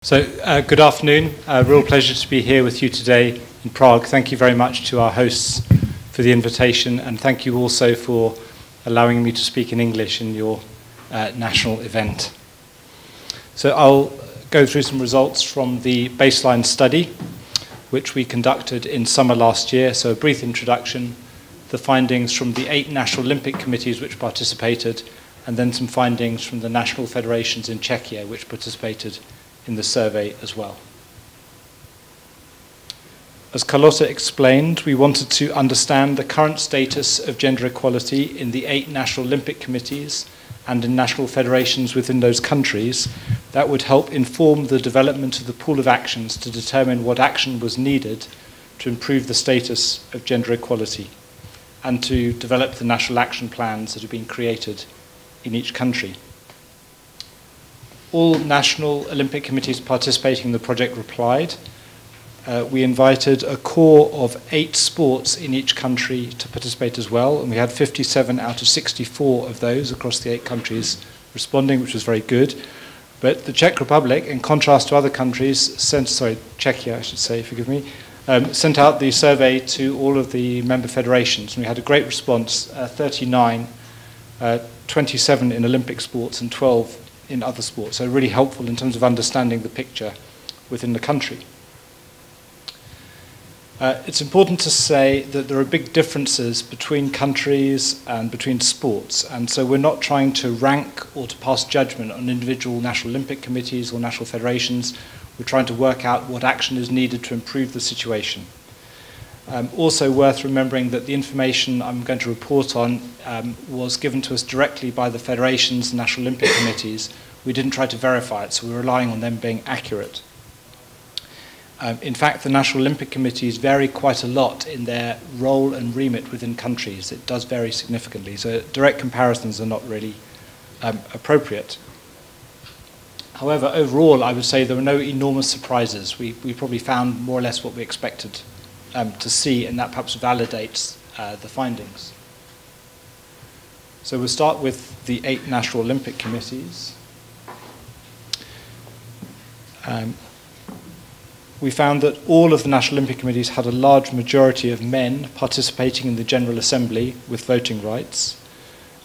Good afternoon. Real pleasure to be here with you today in Prague. Thank you very much to our hosts for the invitation, and thank you also for allowing me to speak in English in your national event. So I'll go through some results from the baseline study, which we conducted in summer last year. So a brief introduction, the findings from the 8 national Olympic committees which participated, and then some findings from the national federations in Czechia which participated in the survey as well. As Carlotta explained, we wanted to understand the current status of gender equality in the 8 national Olympic committees and in national federations within those countries. That would help inform the development of the pool of actions to determine what action was needed to improve the status of gender equality and to develop the national action plans that have been created in each country. All national Olympic committees participating in the project replied. We invited a core of 8 sports in each country to participate as well, and we had 57 out of 64 of those across the 8 countries responding, which was very good. But the Czech Republic, in contrast to other countries, Czechia, I should say, forgive me, sent out the survey to all of the member federations, and we had a great response, 39, 27 in Olympic sports and 12 in other sports, so really helpful in terms of understanding the picture within the country. It's important to say that there are big differences between countries and between sports, and so we're not trying to rank or to pass judgment on individual national Olympic committees or national federations. We're trying to work out what action is needed to improve the situation. Also worth remembering that the information I'm going to report on was given to us directly by the federations and national Olympic committees. We didn't try to verify it, so we're relying on them being accurate. In fact, the national Olympic committees vary quite a lot in their role and remit within countries. It does vary significantly, so direct comparisons are not really appropriate. However, overall, I would say there were no enormous surprises. We probably found more or less what we expected to see, and that perhaps validates the findings. So we'll start with the 8 national Olympic committees. We found that all of the national Olympic committees had a large majority of men participating in the General Assembly with voting rights.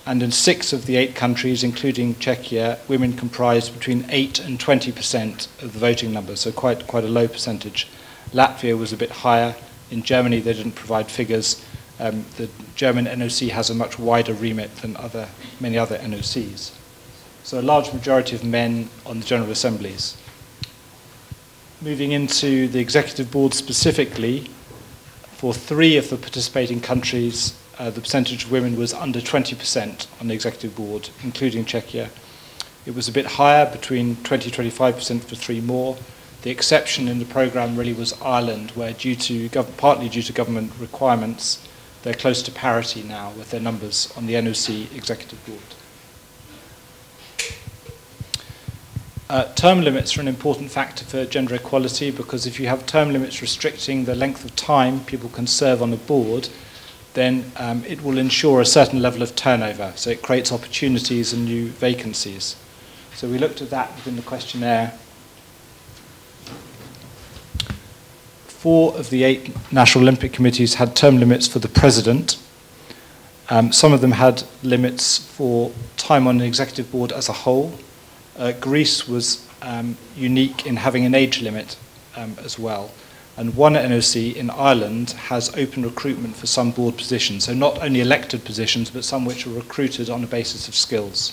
And in 6 of the 8 countries, including Czechia, women comprised between 8 and 20% of the voting numbers, so quite a low percentage. Latvia was a bit higher. In Germany, they didn't provide figures. The German NOC has a much wider remit than many other NOCs. So a large majority of men on the General Assemblies. Moving into the Executive Board specifically, for 3 of the participating countries, the percentage of women was under 20% on the Executive Board, including Czechia. It was a bit higher, between 20-25% for 3 more. The exception in the programme really was Ireland, where partly due to government requirements, they're close to parity now with their numbers on the NOC Executive Board. Term limits are an important factor for gender equality, because if you have term limits restricting the length of time people can serve on a board, then it will ensure a certain level of turnover. So it creates opportunities and new vacancies. So we looked at that within the questionnaire. 4 of the 8 national Olympic committees had term limits for the president. Some of them had limits for time on the executive board as a whole. Greece was unique in having an age limit as well. And one NOC in Ireland has open recruitment for some board positions, so not only elected positions, but some which are recruited on the basis of skills.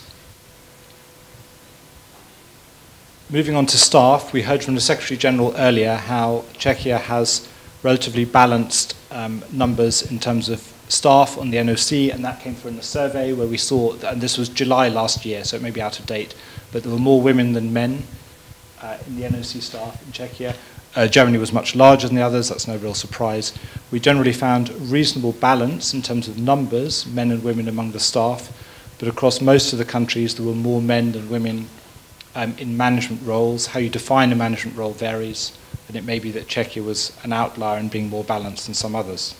Moving on to staff, we heard from the Secretary General earlier how Czechia has relatively balanced numbers in terms of staff on the NOC, and that came through in the survey where we saw, and this was July last year, so it may be out of date, but there were more women than men in the NOC staff in Czechia. Germany was much larger than the others, that's no real surprise. We generally found reasonable balance in terms of numbers, men and women among the staff, but across most of the countries there were more men than women in management roles. How you define a management role varies, and it may be that Czechia was an outlier in being more balanced than some others.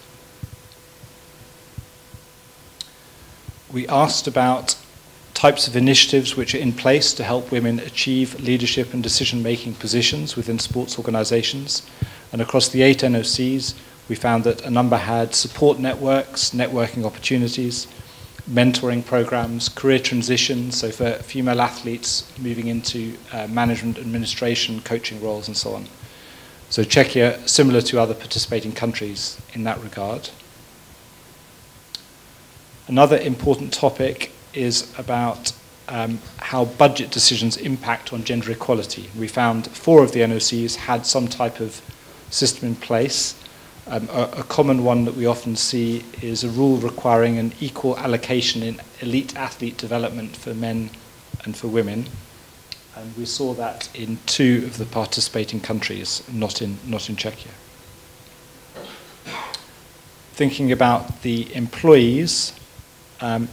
We asked about types of initiatives which are in place to help women achieve leadership and decision-making positions within sports organizations. And across the 8 NOCs, we found that a number had support networks, networking opportunities, mentoring programs, career transitions, so for female athletes moving into management, administration, coaching roles, and so on. So Czechia, similar to other participating countries in that regard. Another important topic is about how budget decisions impact on gender equality. We found 4 of the NOCs had some type of system in place. A common one that we often see is a rule requiring an equal allocation in elite athlete development for men and for women. And we saw that in 2 of the participating countries, not in Czechia. Thinking about the employees,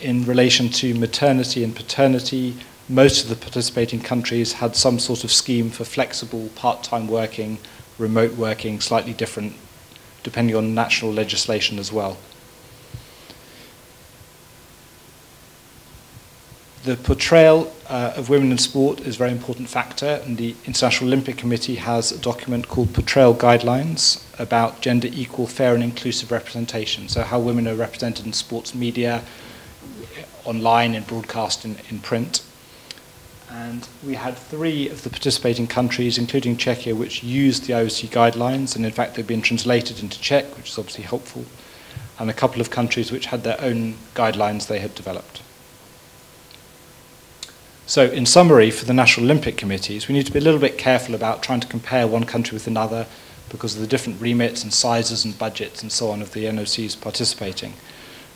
in relation to maternity and paternity, most of the participating countries had some sort of scheme for flexible part-time working, remote working, slightly different depending on national legislation as well. The portrayal of women in sport is a very important factor, and the International Olympic Committee has a document called Portrayal Guidelines about gender equal, fair and inclusive representation, so how women are represented in sports media, online, in broadcast, in print. And we had 3 of the participating countries, including Czechia, which used the IOC guidelines, and in fact they've been translated into Czech, which is obviously helpful, and a couple of countries which had their own guidelines they had developed. So in summary, for the National Olympic Committees, we need to be a little bit careful about trying to compare one country with another because of the different remits and sizes and budgets and so on of the NOCs participating.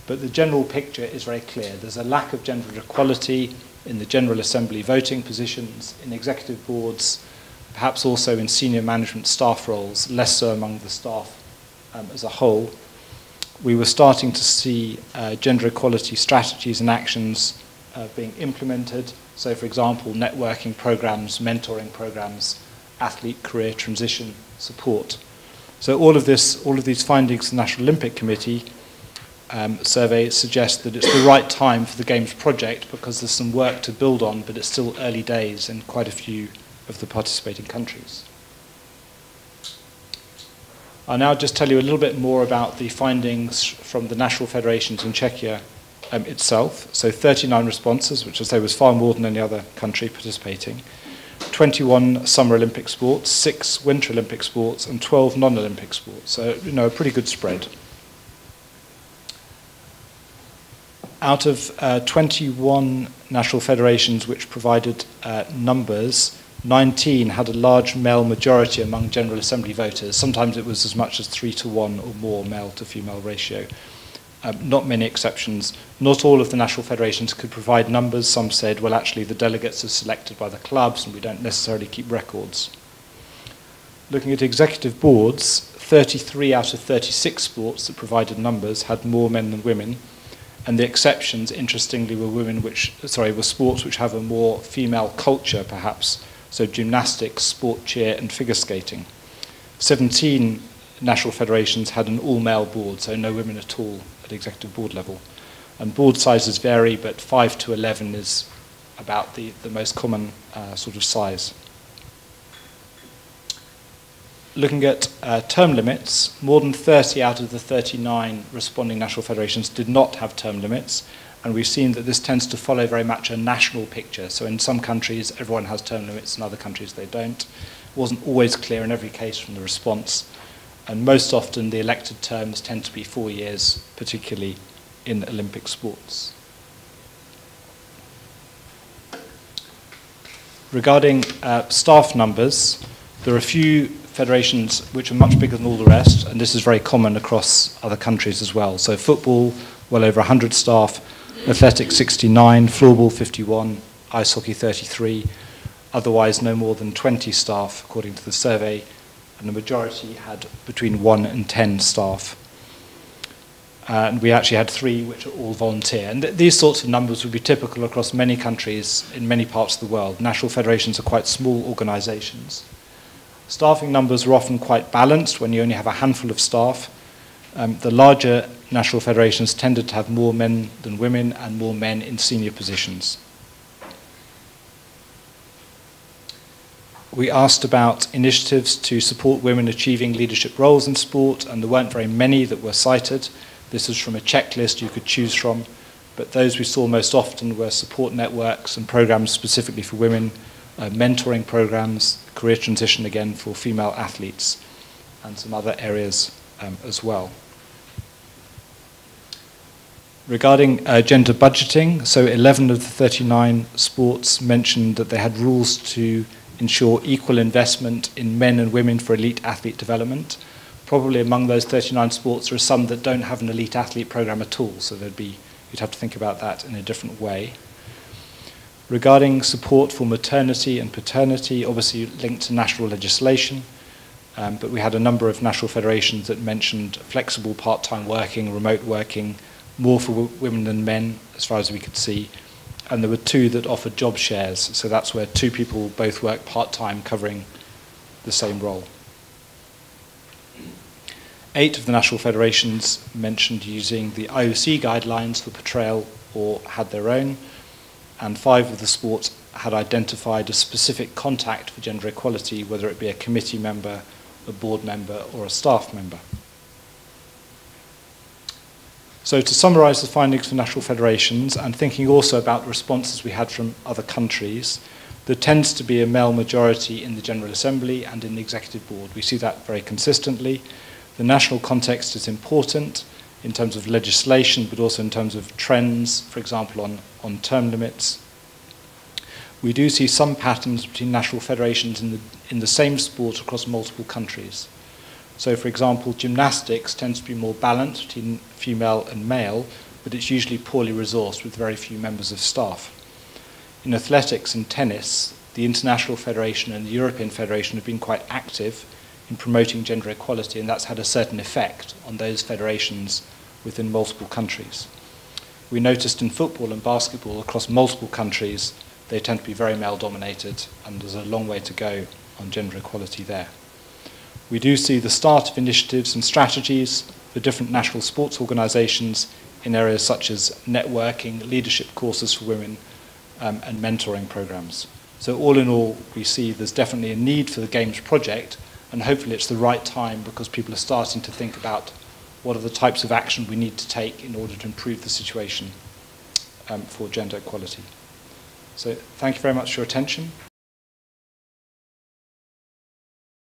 But the general picture is very clear. There's a lack of gender equality in the General Assembly voting positions, in executive boards, perhaps also in senior management staff roles, less so among the staff as a whole. We were starting to see gender equality strategies and actions being implemented. So, for example, networking programs, mentoring programs, athlete career transition support. So all of these findings of the National Olympic Committee survey suggests that it's the right time for the Games project because there's some work to build on, but it's still early days in quite a few of the participating countries. I'll now just tell you a little bit more about the findings from the national federations in Czechia itself. So 39 responses, which I say was far more than any other country participating. 21 Summer Olympic sports, 6 Winter Olympic sports, and 12 non-Olympic sports. So, a pretty good spread. Out of 21 national federations which provided numbers, 19 had a large male majority among General Assembly voters. Sometimes it was as much as 3-to-1 or more male to female ratio. Not many exceptions. Not all of the national federations could provide numbers. Some said, well, actually, the delegates are selected by the clubs and we don't necessarily keep records. Looking at executive boards, 33 out of 36 sports that provided numbers had more men than women. And the exceptions, interestingly, were sports which have a more female culture, perhaps. So gymnastics, sport cheer, and figure skating. 17 national federations had an all-male board, so no women at all at executive board level. And board sizes vary, but 5 to 11 is about the most common sort of size. Looking at term limits, more than 30 out of the 39 responding national federations did not have term limits, and we've seen that this tends to follow very much a national picture. So in some countries, everyone has term limits, in other countries they don't. It wasn't always clear in every case from the response, and most often the elected terms tend to be 4 years, particularly in Olympic sports. Regarding staff numbers, there are a few federations which are much bigger than all the rest, and this is very common across other countries as well. So football, well over 100 staff, athletics 69, floorball 51, ice hockey 33, otherwise no more than 20 staff according to the survey, and the majority had between 1 and 10 staff. And we actually had 3 which are all volunteer. And these sorts of numbers would be typical across many countries in many parts of the world. National federations are quite small organizations. Staffing numbers are often quite balanced when you only have a handful of staff. The larger national federations tended to have more men than women and more men in senior positions. We asked about initiatives to support women achieving leadership roles in sport, and there weren't very many that were cited. This was from a checklist you could choose from, but those we saw most often were support networks and programs specifically for women, mentoring programs, career transition again for female athletes, and some other areas as well. Regarding gender budgeting, so 11 of the 39 sports mentioned that they had rules to ensure equal investment in men and women for elite athlete development. Probably among those 39 sports, there are some that don't have an elite athlete program at all, so you'd have to think about that in a different way. Regarding support for maternity and paternity, obviously linked to national legislation, but we had a number of national federations that mentioned flexible part-time working, remote working, more for women than men, as far as we could see. And there were 2 that offered job shares, so that's where 2 people both work part-time covering the same role. 8 of the national federations mentioned using the IOC guidelines for portrayal or had their own, and 5 of the sports had identified a specific contact for gender equality, whether it be a committee member, a board member, or a staff member. So to summarise the findings for national federations, and thinking also about the responses we had from other countries, there tends to be a male majority in the General Assembly and in the Executive Board. We see that very consistently. The national context is important in terms of legislation, but also in terms of trends, for example, on term limits. We do see some patterns between national federations in the same sport across multiple countries. So, for example, gymnastics tends to be more balanced between female and male, but it's usually poorly resourced with very few members of staff. In athletics and tennis, the International Federation and the European Federation have been quite active in promoting gender equality, and that's had a certain effect on those federations within multiple countries. We noticed in football and basketball across multiple countries, they tend to be very male-dominated, and there's a long way to go on gender equality there. We do see the start of initiatives and strategies for different national sports organisations in areas such as networking, leadership courses for women, and mentoring programmes. So all in all, we see there's definitely a need for the Games project, and hopefully it's the right time because people are starting to think about what are the types of action we need to take in order to improve the situation for gender equality. So thank you very much for your attention.